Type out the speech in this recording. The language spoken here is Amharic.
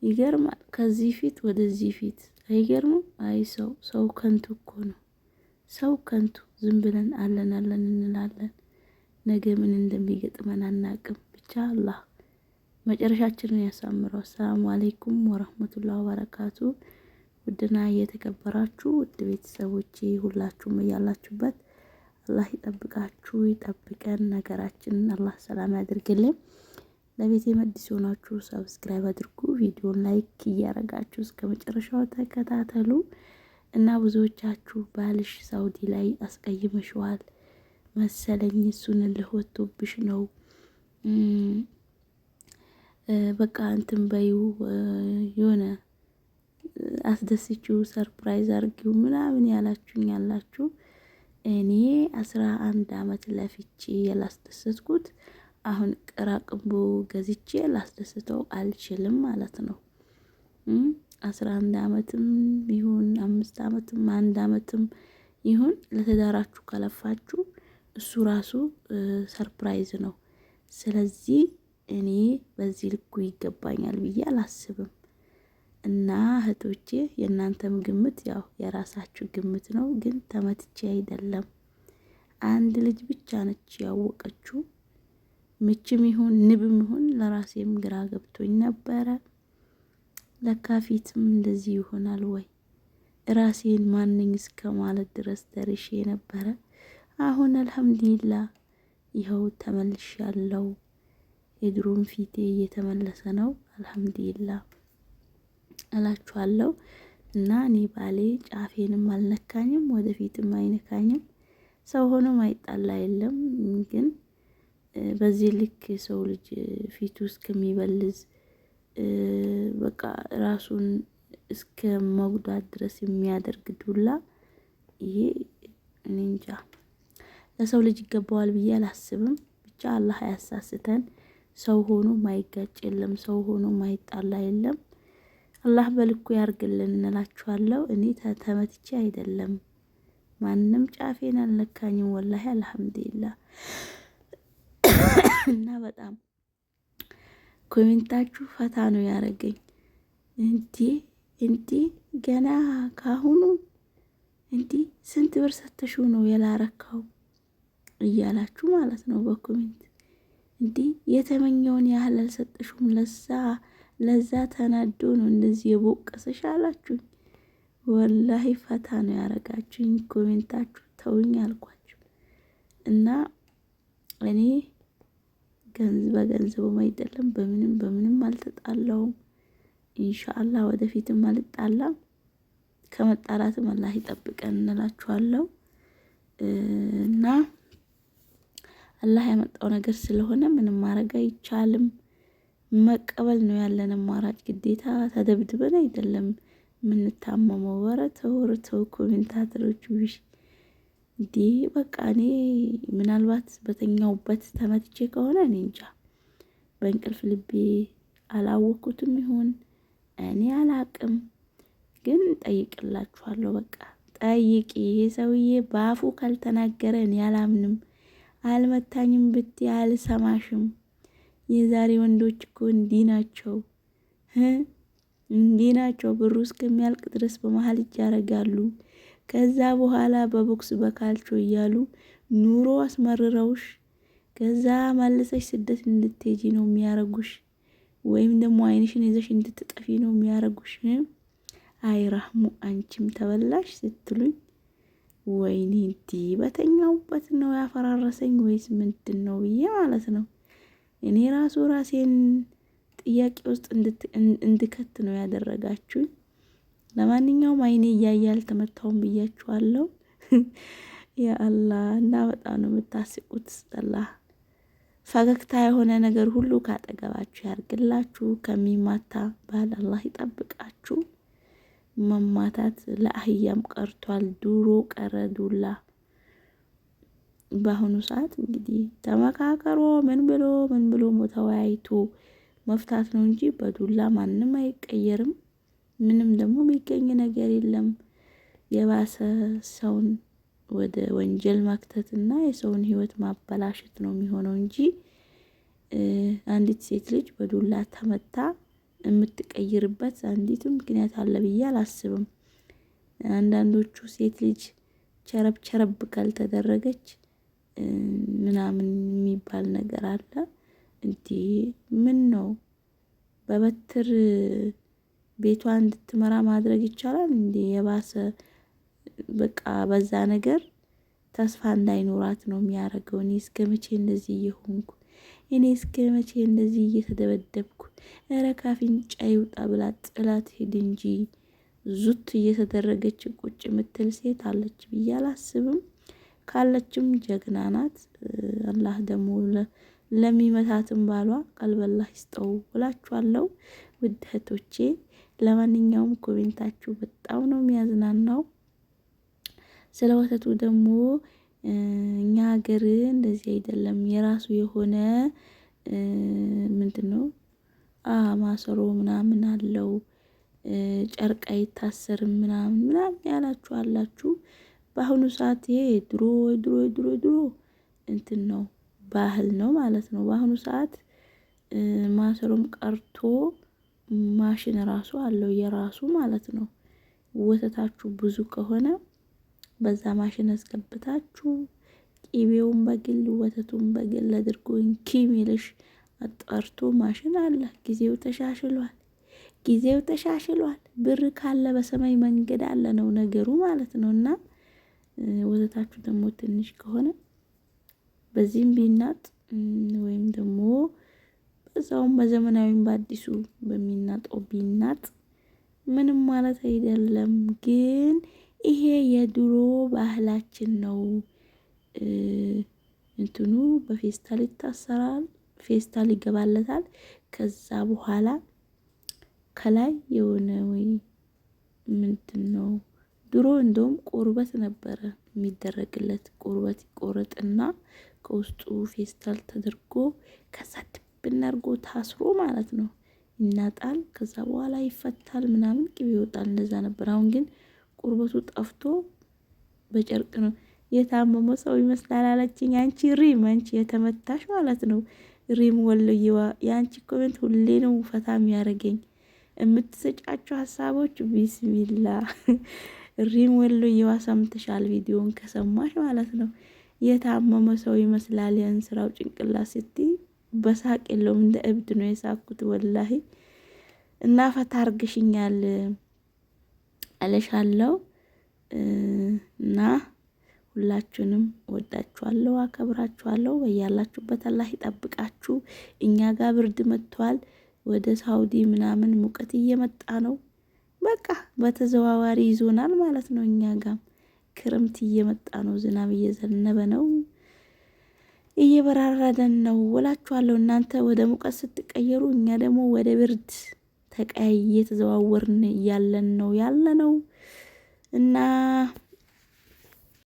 ይገርማል። ከዚህ ፊት ወደዚህ ፊት አይገርምም? አይ ሰው ከንቱ እኮ ነው። ሰው ከንቱ። ዝም ብለን አለን እንላለን። ነገ ምን እንደሚገጥመን አናቅም። ብቻ አላህ መጨረሻችንን ያሳምረው። አሰላሙ አለይኩም ወራህመቱላሂ ወበረካቱ። ውድና እየተከበራችሁ ውድ ቤተሰቦቼ ሁላችሁም እያላችሁበት አላህ ይጠብቃችሁ ይጠብቀን። ነገራችንን አላህ ሰላም ያድርግልን። ለቤቴ መዲስ ሆናችሁ ሰብስክራይብ አድርጉ፣ ቪዲዮን ላይክ እያረጋችሁ እስከ መጨረሻው ተከታተሉ። እና ብዙዎቻችሁ ባልሽ ሳውዲ ላይ አስቀይመሽዋል መሰለኝ፣ እሱን ልወጥቶብሽ ነው በቃ እንትን በዩ የሆነ አስደስችው ሰርፕራይዝ አርጊው ምናምን ያላችሁኝ ያላችሁ፣ እኔ 11 አመት ለፍቼ ያላስደሰትኩት አሁን ቅራቅንቦ ገዝቼ ላስደስተው አልችልም ማለት ነው። 11 አመትም ይሁን 5 አመትም 1 አመትም ይሁን ለተዳራችሁ ከለፋችሁ እሱ ራሱ ሰርፕራይዝ ነው። ስለዚህ እኔ በዚህ ልኩ ይገባኛል ብዬ አላስብም። እና እህቶቼ የእናንተም ግምት ያው የራሳችሁ ግምት ነው፣ ግን ተመትቼ አይደለም። አንድ ልጅ ብቻ ነች ያወቀችው። ምችም ይሁን ንብም ይሁን ለራሴም ግራ ገብቶኝ ነበረ። ለካ ፊትም እንደዚህ ይሆናል ወይ ራሴን ማንኝ እስከ ማለት ድረስ ደርሼ ነበረ። አሁን አልሐምዱሊላህ ይኸው ተመልሻለሁ። የድሮም ፊቴ እየተመለሰ ነው አልሐምዱሊላህ እላችኋለሁ። እና እኔ ባሌ ጫፌንም አልነካኝም ወደፊትም አይነካኝም። ሰው ሆኖ ማይጣላ የለም። ግን በዚህ ልክ የሰው ልጅ ፊቱ እስከሚበልዝ በቃ ራሱን እስከ መጉዳት ድረስ የሚያደርግ ዱላ፣ ይሄ እኔ እንጃ ለሰው ልጅ ይገባዋል ብዬ አላስብም። ብቻ አላህ አያሳስተን። ሰው ሆኖ ማይጋጭ የለም፣ ሰው ሆኖ ማይጣላ የለም። አላህ በልኩ ያርግልን እንላችኋለሁ። እኔ ተመትቼ አይደለም፣ ማንም ጫፌን አልነካኝም ወላሂ አልሐምዱሊላህ። እና በጣም ኮሜንታችሁ ፈታ ነው ያረገኝ። እንዲ ገና ካሁኑ እንዲ ስንት ብር ሰተሽው ነው የላረካው እያላችሁ ማለት ነው በኮሜንት። እንዲ የተመኘውን ያህል አልሰጠሽውም፣ ለዛ ተናዶ ነው እንደዚህ የቦቀሰሽ አላችሁኝ። ወላሂ ፈታ ነው ያረጋችሁኝ ኮሜንታችሁ። ተውኝ አልኳችሁ። እና እኔ በገንዘቡም አይደለም በምንም አልተጣላውም። ኢንሻአላህ ወደፊትም አልጣላም። ከመጣላትም አላህ ይጠብቀን እንላችኋለሁ። እና አላህ ያመጣው ነገር ስለሆነ ምንም ማድረግ አይቻልም። መቀበል ነው ያለን አማራጭ። ግዴታ ተደብድበን አይደለም የምንታመመው። ወረተው ኮሜንታተሮች ቢሽ እንዴ በቃ እኔ ምናልባት በተኛውበት ተመትቼ ከሆነ እኔ እንጃ፣ በእንቅልፍ ልቤ አላወኩትም ይሆን እኔ አላቅም። ግን ጠይቅላችኋለሁ። በቃ ጠይቂ። ይሄ ሰውዬ በአፉ ካልተናገረ እኔ አላምንም። አልመታኝም ብትይ አልሰማሽም። የዛሬ ወንዶች እኮ እንዲህ ናቸው፣ እንዲህ ናቸው። ብሩ እስከሚያልቅ ድረስ በመሀል እጅ ያረጋሉ። ከዛ በኋላ በቦክስ በካልቾ እያሉ ኑሮ አስመርረውሽ ከዛ ማለሰሽ ስደት እንድትሄጂ ነው የሚያረጉሽ፣ ወይም ደግሞ አይንሽን ይዘሽ እንድትጠፊ ነው የሚያረጉሽ። አይራህሙ አንቺም ተበላሽ ስትሉኝ ወይኔ እንዲህ በተኛውበት ነው ያፈራረሰኝ ወይስ ምንድን ነው ብዬ ማለት ነው። እኔ ራሱ ራሴን ጥያቄ ውስጥ እንድከት ነው ያደረጋችሁኝ። ለማንኛውም አይኔ እያየ አልተመታውም ብያችኋለሁ። ያ አላህ። እና በጣም ነው የምታስቁት። አላህ ፈገግታ የሆነ ነገር ሁሉ ካጠገባችሁ ያርግላችሁ። ከሚማታ ባል አላህ ይጠብቃችሁ። መማታት ለአህያም ቀርቷል፣ ድሮ ቀረ ዱላ። በአሁኑ ሰዓት እንግዲህ ተመካከሮ ምን ብሎ ተወያይቶ መፍታት ነው እንጂ በዱላ ማንም አይቀየርም። ምንም ደግሞ የሚገኝ ነገር የለም። የባሰ ሰውን ወደ ወንጀል ማክተትና የሰውን ህይወት ማበላሸት ነው የሚሆነው እንጂ አንዲት ሴት ልጅ በዱላ ተመታ የምትቀይርበት አንዲትም ምክንያት አለ ብዬ አላስብም። አንዳንዶቹ ሴት ልጅ ቸረብ ቸረብ ካልተደረገች ምናምን የሚባል ነገር አለ። እንዴ ምን ነው በበትር ቤቷን እንድትመራ ማድረግ ይቻላል እንዴ? የባሰ በቃ በዛ ነገር ተስፋ እንዳይኖራት ነው የሚያደርገው። እኔ እስከመቼ እንደዚህ እየሆንኩ፣ እኔ እስከመቼ እንደዚህ እየተደበደብኩ፣ እረ ካፍንጫ ይውጣ ብላ ጥላት ሄድ እንጂ ዙት እየተደረገች ቁጭ የምትል ሴት አለች ብዬ አላስብም። ካለችም ጀግና ናት። አላህ ደግሞ ለሚመታትም ባሏ ቀልበላህ ይስጠው እላችኋለሁ ውድ እህቶቼ። ለማንኛውም ኮሜንታችሁ በጣም ነው የሚያዝናናው። ስለ ወተቱ ደግሞ እኛ ሀገር እንደዚህ አይደለም። የራሱ የሆነ ምንድነው ማሰሮ ምናምን አለው። ጨርቅ አይታሰርም ምናምን ያላችሁ አላችሁ። በአሁኑ ሰዓት ይሄ ድሮ እንትን ነው ባህል ነው ማለት ነው። በአሁኑ ሰዓት ማሰሮም ቀርቶ ማሽን ራሱ አለው የራሱ ማለት ነው። ወተታችሁ ብዙ ከሆነ በዛ ማሽን አስገብታችሁ ቂቤውን በግል ወተቱን በግል አድርጎ ኪም ይልሽ አጣርቶ ማሽን አለ። ጊዜው ተሻሽሏል። ብር ካለ በሰማይ መንገድ አለ ነው ነገሩ ማለት ነው። እና ወተታችሁ ደግሞ ትንሽ ከሆነ በዚህም ቢናጥ ወይም ደግሞ በዛውም በዘመናዊም በአዲሱ በሚናጠው ቢናጥ ምንም ማለት አይደለም። ግን ይሄ የድሮ ባህላችን ነው። እንትኑ በፌስታል ይታሰራል፣ ፌስታል ይገባለታል። ከዛ በኋላ ከላይ የሆነ ወይ ምንድነው ድሮ እንደውም ቁርበት ነበረ የሚደረግለት። ቁርበት ይቆረጥና ከውስጡ ፌስታል ተደርጎ ከዛ ድብን አድርጎ ታስሮ ማለት ነው ይናጣል። ከዛ በኋላ ይፈታል ምናምን ቅቤ ይወጣል። እንደዛ ነበር። አሁን ግን ቁርበቱ ጠፍቶ በጨርቅ ነው። የታመመ ሰው ይመስላል አለችኝ። አንቺ ሪም፣ አንቺ የተመታሽ ማለት ነው። ሪም ወሎዬዋ፣ የአንቺ ኮሜንት ሁሌ ነው ፈታ የሚያደርገኝ። የምትሰጫቸው ሀሳቦች ቢስሚላ። ሪም ወሎዬዋ ሰምተሻል? ቪዲዮን ከሰማሽ ማለት ነው። የታመመ ሰው ይመስላል ያን ስራው ጭንቅላት ስትይ በሳቅ የለውም። እንደ እብድ ነው የሳኩት ወላሂ። እና ፈታ አርግሽኛል አለሻለሁ። እና ሁላችሁንም ወዳችኋለሁ፣ አከብራችኋለሁ። በያላችሁበት አላህ ይጠብቃችሁ። እኛ ጋር ብርድ መጥቷል። ወደ ሳውዲ ምናምን ሙቀት እየመጣ ነው። በቃ በተዘዋዋሪ ይዞናል ማለት ነው። እኛ ጋር ክረምት እየመጣ ነው። ዝናብ እየዘነበ ነው። እየበራረደን ነው እላችኋለሁ። እናንተ ወደ ሙቀት ስትቀየሩ፣ እኛ ደግሞ ወደ ብርድ እየተዘዋወርን ያለን ነው እና